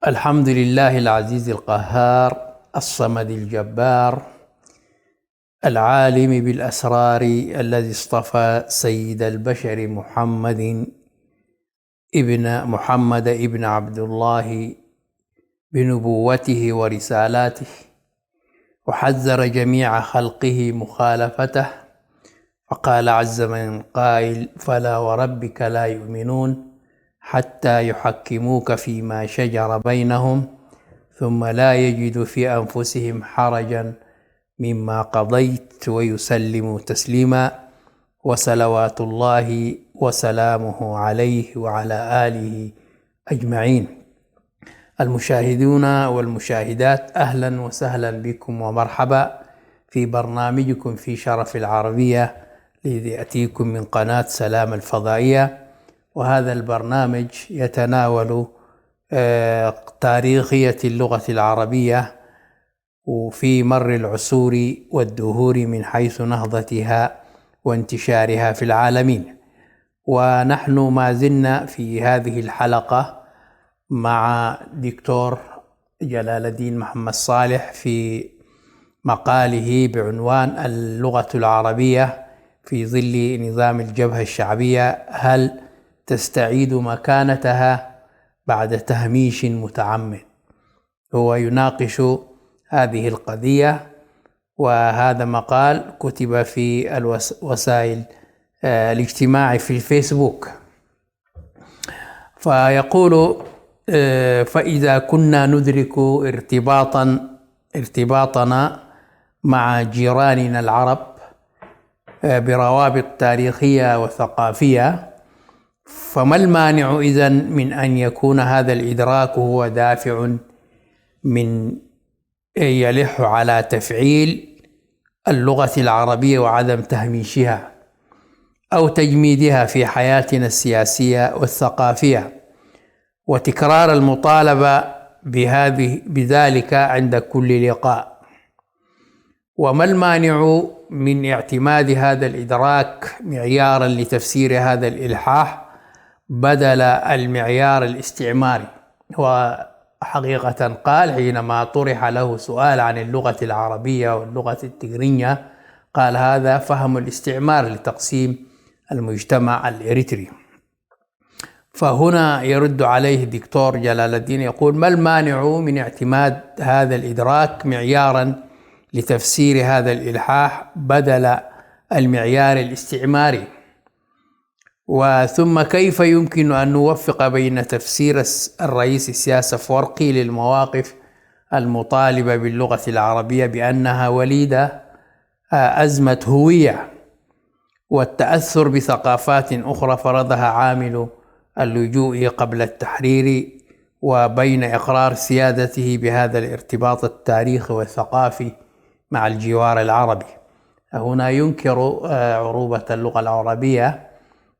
الحمد لله العزيز القهار الصمد الجبار العالم بالأسرار الذي اصطفى سيد البشر محمد ابن عبد الله بنبوته ورسالاته، وحذر جميع خلقه مخالفته، فقال عز من قائل: فلا وربك لا يؤمنون حتى يحكموك فيما شجر بينهم ثم لا يجدوا في أنفسهم حرجا مما قضيت ويسلموا تسليما، وصلوات الله وسلامه عليه وعلى آله أجمعين. المشاهدون والمشاهدات، أهلا وسهلا بكم ومرحبا في برنامجكم في شرف العربية الذي يأتيكم من قناة سلام الفضائية. وهذا البرنامج يتناول تاريخية اللغة العربية وفي مر العصور والدهور من حيث نهضتها وانتشارها في العالمين. ونحن ما زلنا في هذه الحلقة مع دكتور جلال الدين محمد صالح في مقاله بعنوان اللغة العربية في ظل نظام الجبهة الشعبية، هل تستعيد مكانتها بعد تهميش متعمد؟ هو يناقش هذه القضية، وهذا مقال كتب في وسائل الاجتماع في الفيسبوك. فيقول: فإذا كنا ندرك ارتباطنا مع جيراننا العرب بروابط تاريخية وثقافية، فما المانع إذن من أن يكون هذا الإدراك هو دافع من يلح على تفعيل اللغة العربية وعدم تهميشها أو تجميدها في حياتنا السياسية والثقافية، وتكرار المطالبة بذلك عند كل لقاء؟ وما المانع من اعتماد هذا الإدراك معيارا لتفسير هذا الإلحاح بدل المعيار الاستعماري؟ وحقيقة قال حينما طرح له سؤال عن اللغة العربية واللغة التجرينية، قال: هذا فهم الاستعمار لتقسيم المجتمع الإريتري. فهنا يرد عليه الدكتور جلال الدين يقول: ما المانع من اعتماد هذا الإدراك معيارا لتفسير هذا الإلحاح بدل المعيار الاستعماري؟ وثم كيف يمكن أن نوفق بين تفسير الرئيس السياسي أفورقي للمواقف المطالبة باللغة العربية بأنها وليدة أزمة هوية والتأثر بثقافات أخرى فرضها عامل اللجوء قبل التحرير، وبين إقرار سيادته بهذا الارتباط التاريخي والثقافي مع الجوار العربي؟ هنا ينكر عروبة اللغة العربية،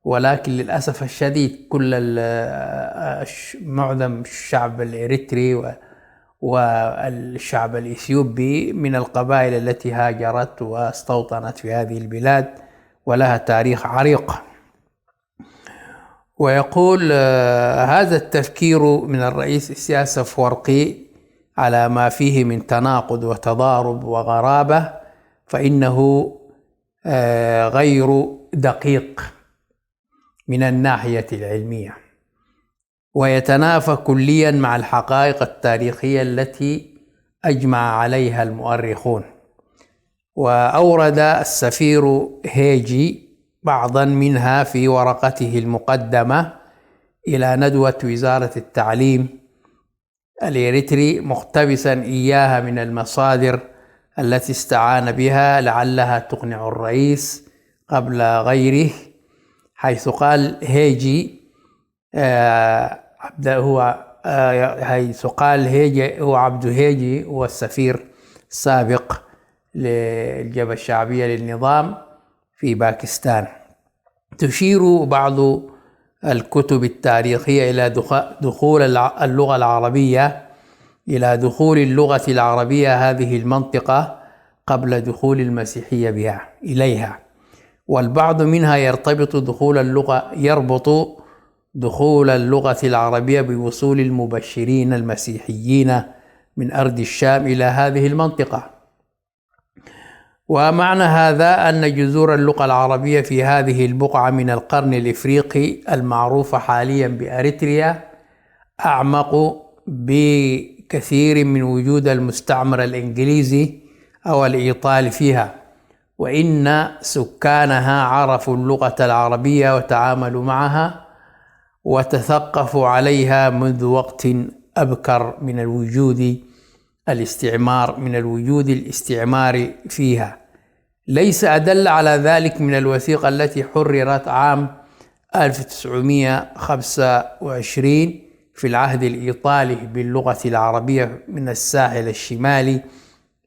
ولكن للأسف الشديد معظم الشعب الإريتري والشعب الإثيوبي من القبائل التي هاجرت واستوطنت في هذه البلاد ولها تاريخ عريق. ويقول: هذا التفكير من الرئيس السياسي أفورقي على ما فيه من تناقض وتضارب وغرابة فإنه غير دقيق من الناحية العلمية، ويتنافى كليا مع الحقائق التاريخية التي أجمع عليها المؤرخون. وأورد السفير هيجي بعضا منها في ورقته المقدمة إلى ندوة وزارة التعليم الإريتري، مقتبسا إياها من المصادر التي استعان بها لعلها تقنع الرئيس قبل غيره، حيث قال هيجي هو عبد هيجي هو السفير السابق للجبهة الشعبية للنظام في باكستان. تشير بعض الكتب التاريخية إلى دخول دخول اللغة العربية هذه المنطقة قبل دخول المسيحية إليها، والبعض منها يربط دخول اللغة العربية بوصول المبشرين المسيحيين من أرض الشام إلى هذه المنطقة. ومعنى هذا أن جذور اللغة العربية في هذه البقعة من القرن الإفريقي المعروفة حاليا بأريتريا أعمق بكثير من وجود المستعمر الإنجليزي أو الإيطالي فيها، وإن سكانها عرفوا اللغة العربية وتعاملوا معها وتثقفوا عليها منذ وقت أبكر من الوجود الاستعماري فيها. ليس أدل على ذلك من الوثيقة التي حررت عام 1925 في العهد الإيطالي باللغة العربية من الساحل الشمالي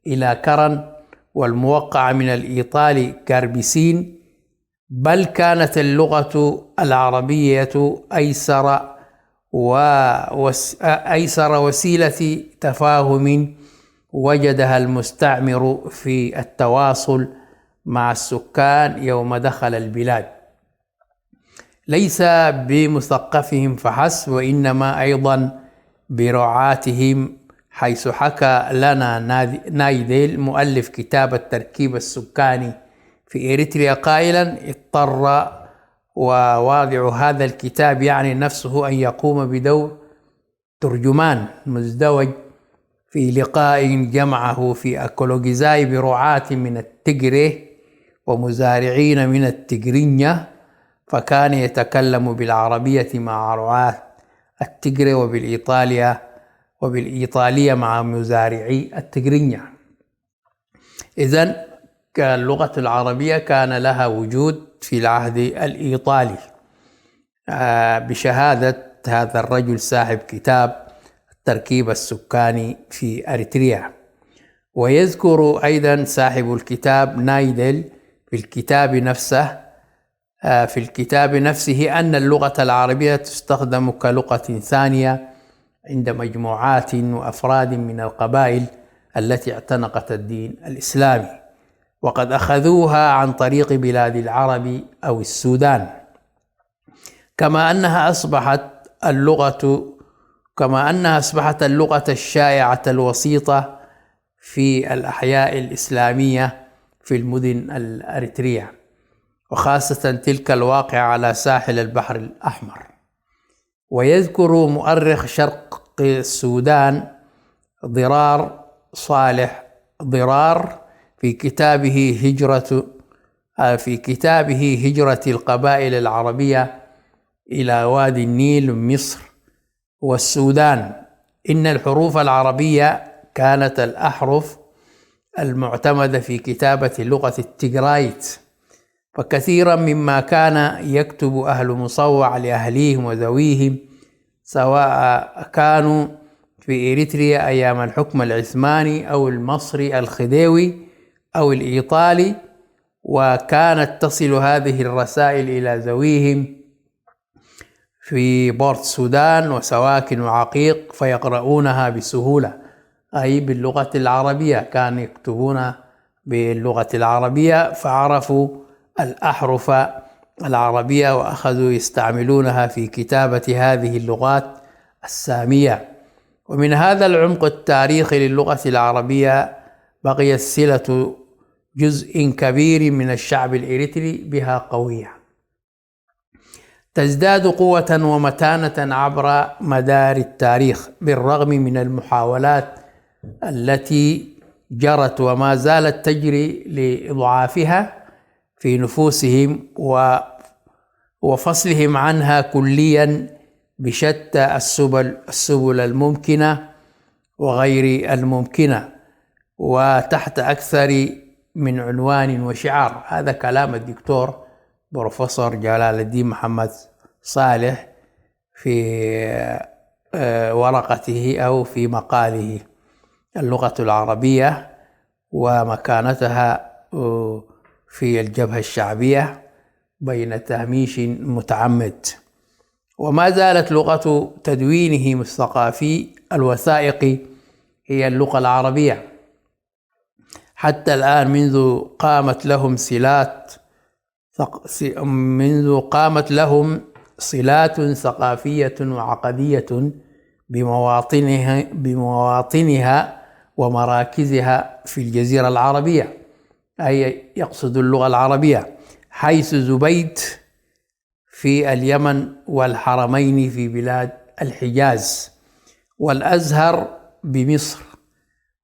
إلى كرن، والموقع من الإيطالي كاربسين، بل كانت اللغة العربية أيسر وسيلة تفاهم وجدها المستعمر في التواصل مع السكان يوم دخل البلاد، ليس بمثقفهم فحسب وإنما أيضا برعاتهم، حيث حكى لنا نايدل مؤلف كتاب التركيب السكاني في إريتريا قائلا: اضطر وواضع هذا الكتاب يعني نفسه أن يقوم بدور ترجمان مزدوج في لقاء جمعه في أكولوجيزاي برعاة من التجري ومزارعين من التجرينيا، فكان يتكلم بالعربية مع رعاة التجري وبالإيطالية مع مزارعي التجرينيا. إذن اللغة العربية كان لها وجود في العهد الإيطالي بشهادة هذا الرجل صاحب كتاب التركيب السكاني في أريتريا. ويذكر أيضا صاحب الكتاب نايدل في الكتاب نفسه أن اللغة العربية تستخدم كلغة ثانية عند مجموعات وأفراد من القبائل التي اعتنقت الدين الإسلامي، وقد أخذوها عن طريق بلاد العرب أو السودان، كما أنها أصبحت اللغة الشائعة الوسيطة في الأحياء الإسلامية في المدن الأريترية، وخاصة تلك الواقعة على ساحل البحر الأحمر. ويذكر مؤرخ شرق السودان ضرار صالح ضرار في كتابه هجرة القبائل العربية إلى وادي النيل مصر والسودان إن الحروف العربية كانت الأحرف المعتمدة في كتابة لغة التجرايت، فكثيرا مما كان يكتب أهل مصوع لأهليهم وذويهم سواء كانوا في إريتريا أيام الحكم العثماني أو المصري الخديوي أو الإيطالي، وكانت تصل هذه الرسائل إلى ذويهم في بورت السودان وسواكن وعقيق فيقرؤونها بسهولة، أي باللغة العربية، كانوا يكتبون باللغة العربية فعرفوا الأحرف العربية وأخذوا يستعملونها في كتابة هذه اللغات السامية. ومن هذا العمق التاريخي للغة العربية بقيت صلة جزء كبير من الشعب الإريتري بها قوية، تزداد قوة ومتانة عبر مدار التاريخ بالرغم من المحاولات التي جرت وما زالت تجري لإضعافها في نفوسهم وفصلهم عنها كليا بشتى السبل الممكنة وغير الممكنة وتحت أكثر من عنوان وشعار. هذا كلام الدكتور بروفيسور جلال الدين محمد صالح في ورقته أو في مقاله اللغة العربية ومكانتها في الجبهة الشعبية بين تهميش متعمد. وما زالت لغة تدوينهم الثقافي الوثائقي هي اللغة العربية حتى الآن، منذ قامت لهم صلات ثقافية وعقدية بمواطنها ومراكزها في الجزيرة العربية، أي يقصد اللغة العربية، حيث زبيد في اليمن، والحرمين في بلاد الحجاز، والأزهر بمصر،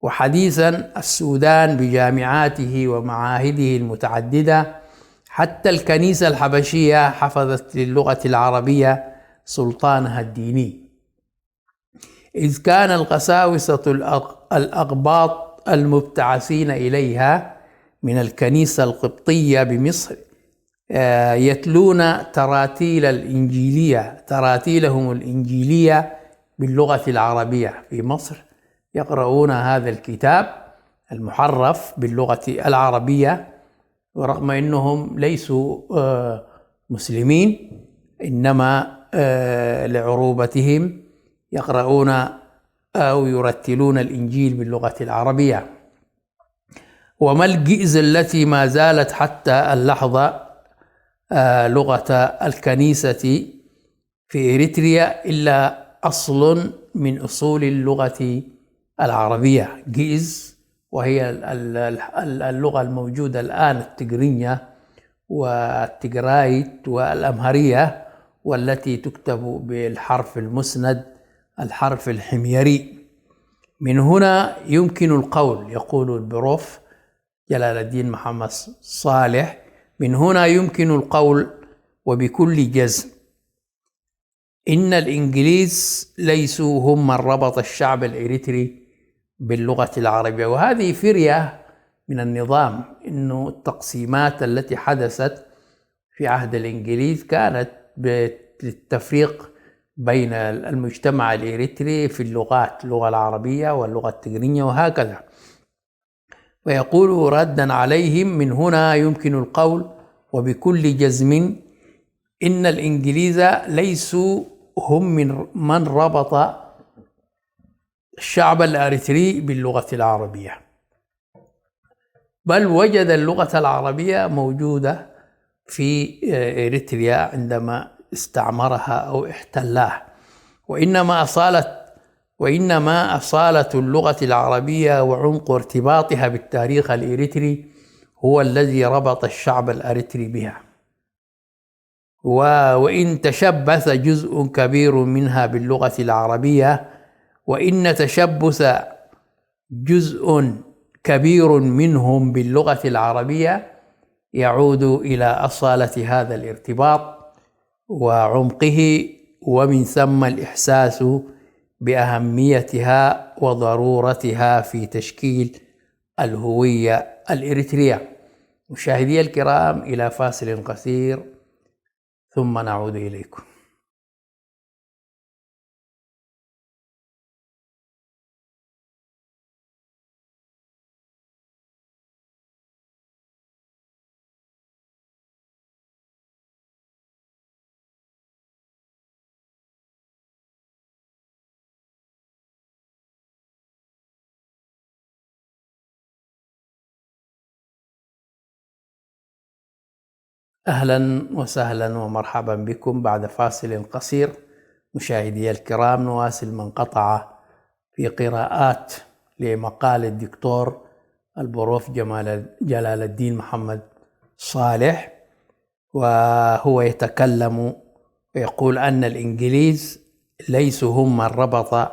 وحديثا السودان بجامعاته ومعاهده المتعددة، حتى الكنيسة الحبشية حفظت للغة العربية سلطانها الديني، إذ كان القساوسة الأقباط المبتعثين إليها من الكنيسة القبطية بمصر يتلون تراتيلهم الإنجيلية باللغة العربية في مصر، يقرؤون هذا الكتاب المحرف باللغة العربية، ورغم أنهم ليسوا مسلمين، إنما لعروبتهم يقرؤون أو يرتلون الإنجيل باللغة العربية. وما الجئز التي ما زالت حتى اللحظة لغة الكنيسة في إريتريا إلا أصل من أصول اللغة العربية، جئز، وهي اللغة الموجودة الآن التجرينية والتجرايت والأمهرية، والتي تكتب بالحرف المسند، الحرف الحميري. من هنا يمكن القول، يقول البروف جلال الدين محمد صالح، من هنا يمكن القول وبكل جزم إن الإنجليز ليسوا هم من ربط الشعب الإريتري باللغة العربية. وهذه فرية من النظام، إنه التقسيمات التي حدثت في عهد الإنجليز كانت بالتفريق بين المجتمع الإريتري في اللغات، اللغة العربية واللغة التجرينية وهكذا. ويقول ردا عليهم: من هنا يمكن القول وبكل جزم إن الإنجليز ليسوا هم من ربط الشعب الإريتري باللغة العربية، بل وجد اللغة العربية موجودة في إريتريا عندما استعمرها أو احتلاها، وإنما أصالة اللغة العربية وعمق ارتباطها بالتاريخ الإريتري هو الذي ربط الشعب الإريتري بها، وإن تشبث جزء كبير منها باللغة العربية، وإن تشبث جزء كبير منهم باللغة العربية يعود إلى أصالة هذا الارتباط وعمقه، ومن ثم الإحساس بأهميتها وضرورتها في تشكيل الهوية الإريترية. مشاهدي الكرام، إلى فاصل قصير ثم نعود إليكم. أهلا وسهلا ومرحبا بكم بعد فاصل قصير. مشاهدي الكرام، نواصل من قطع في قراءات لمقال الدكتور البروف جلال الدين محمد صالح، وهو يتكلم ويقول أن الإنجليز ليسوا هم من ربط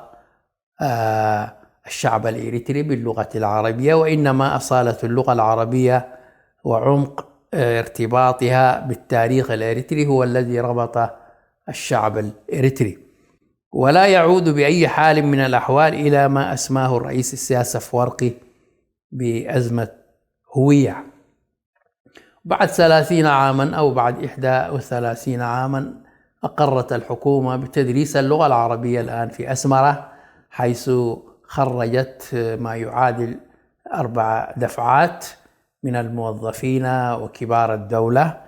الشعب الإريتري باللغة العربية، وإنما أصالة اللغة العربية وعمق ارتباطها بالتاريخ الإريتري هو الذي ربط الشعب الإريتري، ولا يعود بأي حال من الأحوال إلى ما أسماه الرئيس السياسي أفورقي بأزمة هوية. بعد 30 عاما أو بعد 31 عاما أقرت الحكومة بتدريس اللغة العربية الآن في أسمرة، حيث خرجت ما يعادل 4 دفعات من الموظفين وكبار الدولة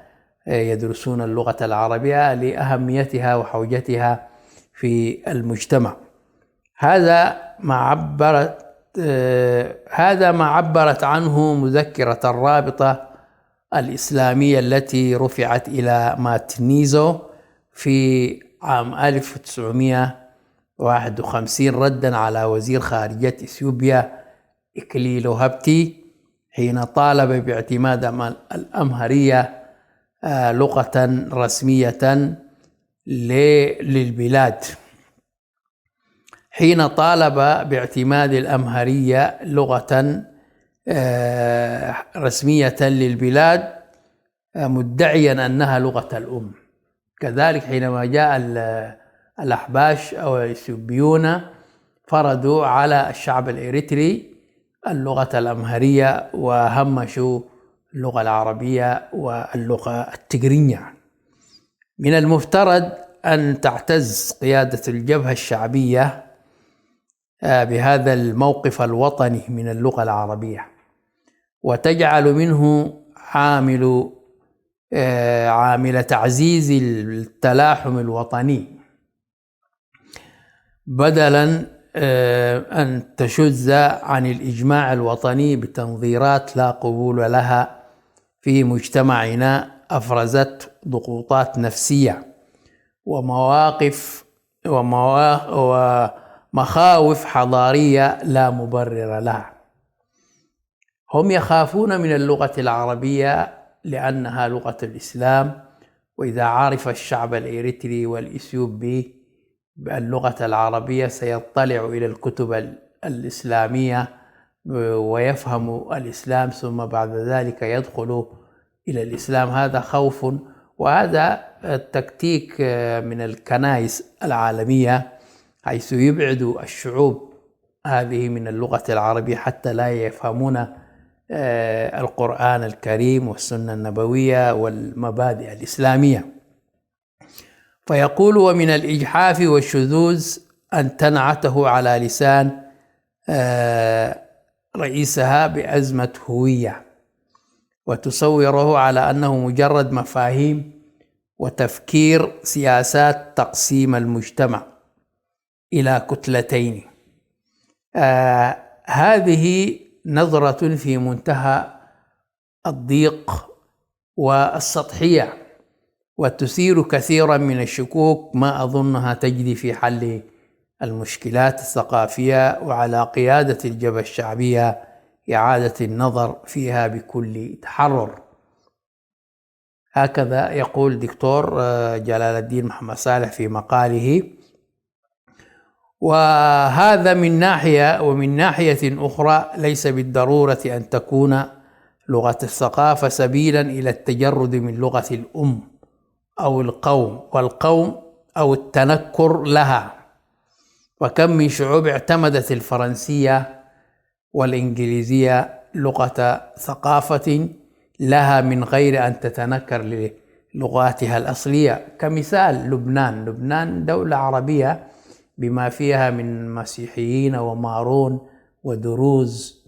يدرسون اللغة العربية لأهميتها وحوجتها في المجتمع. هذا ما عبرت عنه مذكرة الرابطة الإسلامية التي رفعت إلى ماتنيزو في عام 1951 ردا على وزير خارجية إثيوبيا إكليل هبتي حين طالب باعتماد الأمهرية لغة رسمية للبلاد. حين طالب باعتماد الأمهرية لغة رسمية للبلاد مدعيا أنها لغة الأم. كذلك حينما جاء الأحباش أو الإثيوبيون فرضوا على الشعب الإريتري اللغة الأمهرية وهمشوا اللغة العربية واللغة التجرينية. من المفترض أن تعتز قيادة الجبهة الشعبية بهذا الموقف الوطني من اللغة العربية، وتجعل منه عامل تعزيز التلاحم الوطني، بدلا أن تشذ عن الإجماع الوطني بتنظيرات لا قبول لها في مجتمعنا، أفرزت ضغوطات نفسية ومخاوف حضارية لا مبرر لها. هم يخافون من اللغة العربية لأنها لغة الإسلام، وإذا عرف الشعب الإريتري والإثيوبي باللغة العربية سيطلع إلى الكتب الإسلامية ويفهم الإسلام، ثم بعد ذلك يدخل إلى الإسلام. هذا خوف، وهذا التكتيك من الكنائس العالمية حيث يبعد الشعوب هذه من اللغة العربية حتى لا يفهمون القرآن الكريم والسنة النبوية والمبادئ الإسلامية. فيقول: ومن الإجحاف والشذوذ أن تنعته على لسان رئيسها بأزمة هوية، وتصوره على أنه مجرد مفاهيم وتفكير سياسات تقسيم المجتمع إلى كتلتين. هذه نظرة في منتهى الضيق والسطحية، وتثير كثيرا من الشكوك ما أظنها تجدي في حل المشكلات الثقافية، وعلى قيادة الجبهة الشعبية إعادة النظر فيها بكل تحرر. هكذا يقول دكتور جلال الدين محمد صالح في مقاله. وهذا من ناحية، ومن ناحية أخرى ليس بالضرورة أن تكون لغة الثقافة سبيلا إلى التجرد من لغة الأم أو والقوم أو التنكر لها. وكم من شعوب اعتمدت الفرنسية والإنجليزية لغة ثقافة لها من غير أن تتنكر للغاتها الأصلية. كمثال لبنان دولة عربية بما فيها من مسيحيين ومارون ودروز،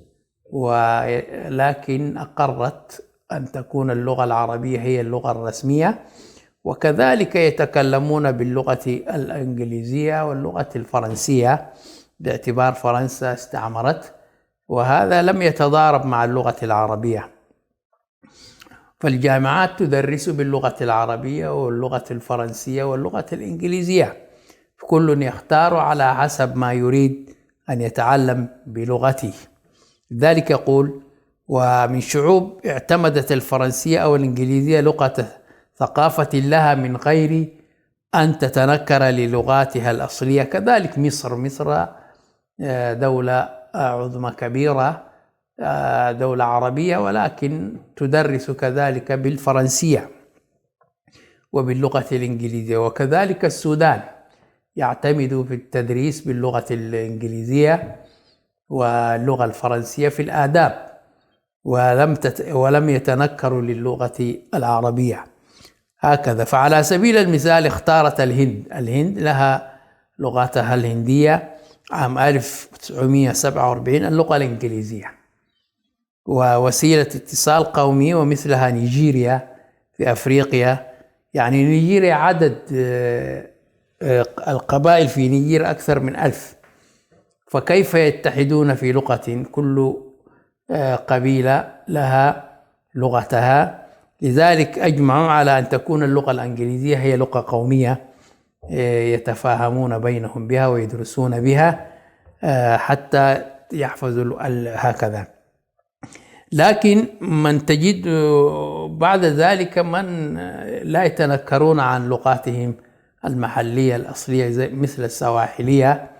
ولكن أقرت أن تكون اللغة العربية هي اللغة الرسمية، وكذلك يتكلمون باللغة الإنجليزية واللغة الفرنسية باعتبار فرنسا استعمرت، وهذا لم يتضارب مع اللغة العربية. فالجامعات تدرس باللغة العربية واللغة الفرنسية واللغة الإنجليزية، كل يختار على حسب ما يريد أن يتعلم بلغته. لذلك يقول: ومن شعوب اعتمدت الفرنسية أو الإنجليزية لغة ثقافة لها من غير أن تتنكر للغاتها الأصلية. كذلك مصر دولة عظمى كبيرة، دولة عربية، ولكن تدرس كذلك بالفرنسية وباللغة الإنجليزية. وكذلك السودان يعتمد في التدريس باللغة الإنجليزية واللغة الفرنسية في الآداب، ولم يتنكروا للغة العربية. هكذا. فعلى سبيل المثال اختارت الهند لها لغتها الهندية عام 1947 اللغة الإنجليزية ووسيلة اتصال قومي، ومثلها نيجيريا في أفريقيا. يعني نيجيريا عدد القبائل في نيجيريا أكثر من 1000، فكيف يتحدون في لغة؟ كل قبيلة لها لغتها. لذلك أجمعوا على أن تكون اللغة الإنجليزية هي لغة قومية يتفاهمون بينهم بها ويدرسون بها حتى يحفظوا هكذا. لكن من تجد بعد ذلك من لا يتنكرون عن لغاتهم المحلية الأصلية مثل السواحلية،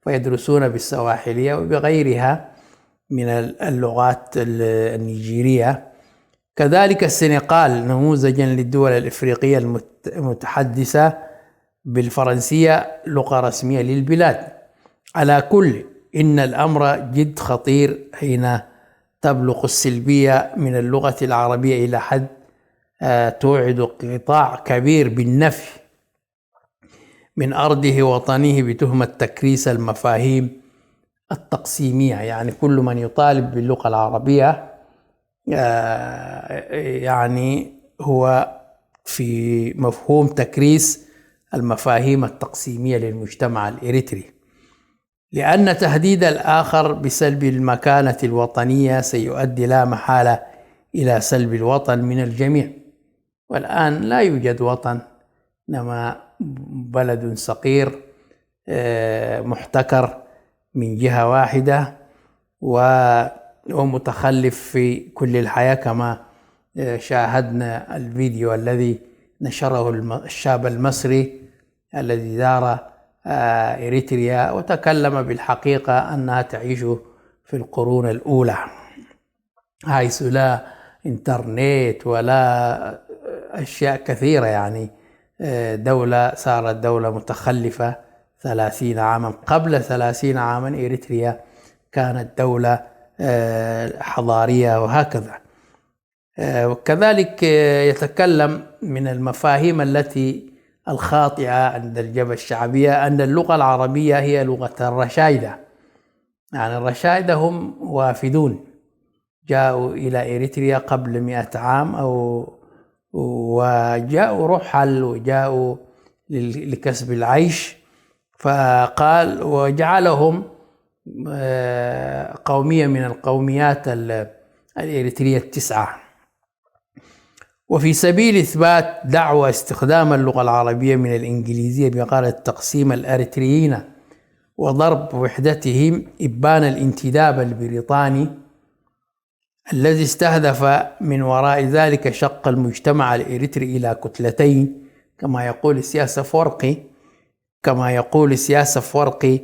فيدرسون بالسواحلية وبغيرها من اللغات النيجيرية. كذلك السنغال نموذجا للدول الإفريقية المتحدثة بالفرنسية لغة رسمية للبلاد. على كل إن الأمر جد خطير حين تبلغ السلبية من اللغة العربية إلى حد توعد قطاع كبير بالنفي من أرضه وطنه بتهمة تكريس المفاهيم التقسيمية. يعني كل من يطالب باللغة العربية يعني هو في مفهوم تكريس المفاهيم التقسيمية للمجتمع الإريتري، لأن تهديد الآخر بسلب المكانة الوطنية سيؤدي لا محالة إلى سلب الوطن من الجميع. والآن لا يوجد وطن، إنما بلد صغير محتكر من جهة واحدة ومتخلف في كل الحياة، كما شاهدنا الفيديو الذي نشره الشاب المصري الذي زار إريتريا وتكلم بالحقيقة أنها تعيش في القرون الأولى، حيث لا إنترنت ولا أشياء كثيرة. يعني دولة صارت دولة متخلفة 30 عاما. قبل 30 عاما إريتريا كانت دولة حضارية وهكذا. وكذلك يتكلم من المفاهيم التي الخاطئة عند الجبهة الشعبية أن اللغة العربية هي لغة الرشايدة. يعني الرشايدة هم وافدون جاءوا إلى إريتريا قبل 100 عام وجاءوا رحل وجاءوا لكسب العيش، فقال وجعلهم قومية من القوميات الإريترية 9. وفي سبيل إثبات دعوى استخدام اللغة العربية من الإنجليزية بغرض تقسيم الأريتريين وضرب وحدتهم، إبان الانتداب البريطاني الذي استهدف من وراء ذلك شق المجتمع الإريتري إلى كتلتين، كما يقول السياسة فورقي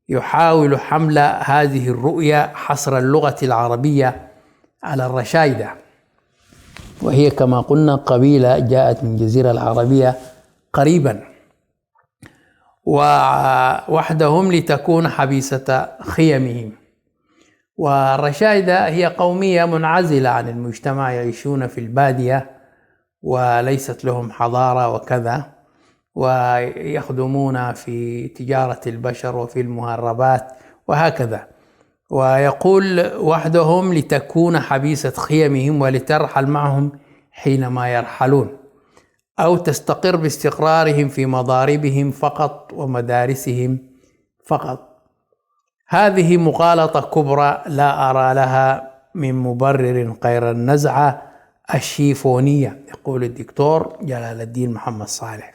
يحاول حمل هذه الرؤية حصر اللغة العربية على الرشايدة، وهي كما قلنا قبيلة جاءت من الجزيرة العربية قريبا ووحدهم لتكون حبيسة خيمهم. والرشايدة هي قومية منعزلة عن المجتمع، يعيشون في البادية وليست لهم حضارة وكذا، ويخدمون في تجارة البشر وفي المهربات وهكذا. ويقول وحدهم لتكون حبيسة خيمهم ولترحل معهم حينما يرحلون، أو تستقر باستقرارهم في مضاربهم فقط ومدارسهم فقط. هذه مغالطة كبرى لا أرى لها من مبرر غير النزعة الشيفونية، يقول الدكتور جلال الدين محمد صالح،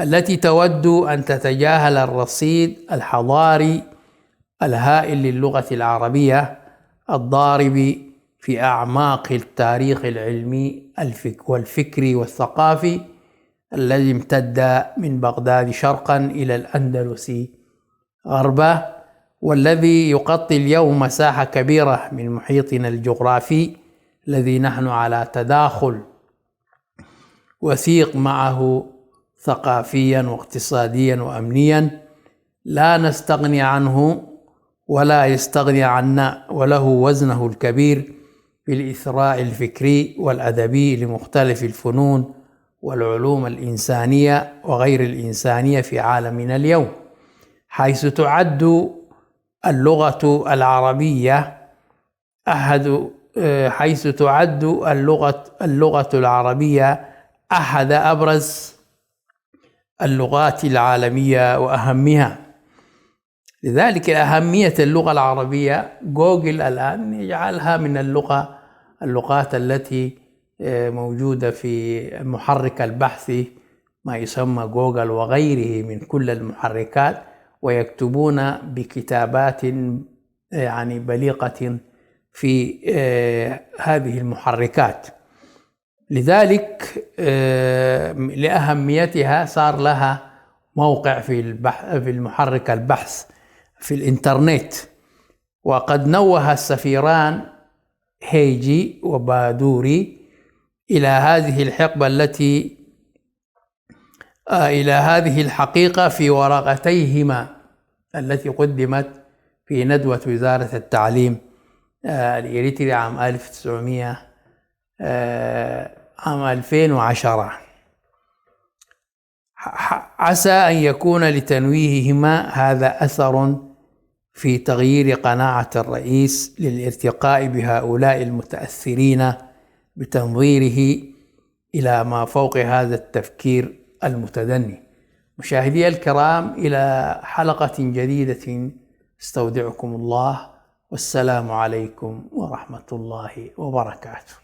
التي تود أن تتجاهل الرصيد الحضاري الهائل للغة العربية الضارب في أعماق التاريخ العلمي والفكري والثقافي الذي امتد من بغداد شرقا إلى الأندلس غربا، والذي يغطي اليوم مساحة كبيرة من محيطنا الجغرافي الذي نحن على تداخل وثيق معه ثقافيا واقتصاديا وأمنيا لا نستغني عنه ولا يستغني عنا، وله وزنه الكبير في الإثراء الفكري والأدبي لمختلف الفنون والعلوم الإنسانية وغير الإنسانية في عالمنا اليوم، حيث تعد اللغة العربية أحد أبرز اللغات العالمية وأهمها. لذلك أهمية اللغة العربية جوجل الآن يجعلها من اللغات التي موجودة في محرك البحث ما يسمى جوجل وغيره من كل المحركات، ويكتبون بكتابات يعني بليغة في هذه المحركات. لذلك لأهميتها صار لها موقع في المحرك البحث في الإنترنت. وقد نوه السفيران هيجي وبادوري إلى هذه الحقبة إلى هذه الحقيقة في ورقتيهما التي قدمت في ندوة وزارة التعليم الإريتري عام 2010. عسى أن يكون لتنويههما هذا أثر في تغيير قناعة الرئيس للارتقاء بهؤلاء المتأثرين بتنظيره إلى ما فوق هذا التفكير المتدني. مشاهدي الكرام، إلى حلقة جديدة استودعكم الله، والسلام عليكم ورحمة الله وبركاته.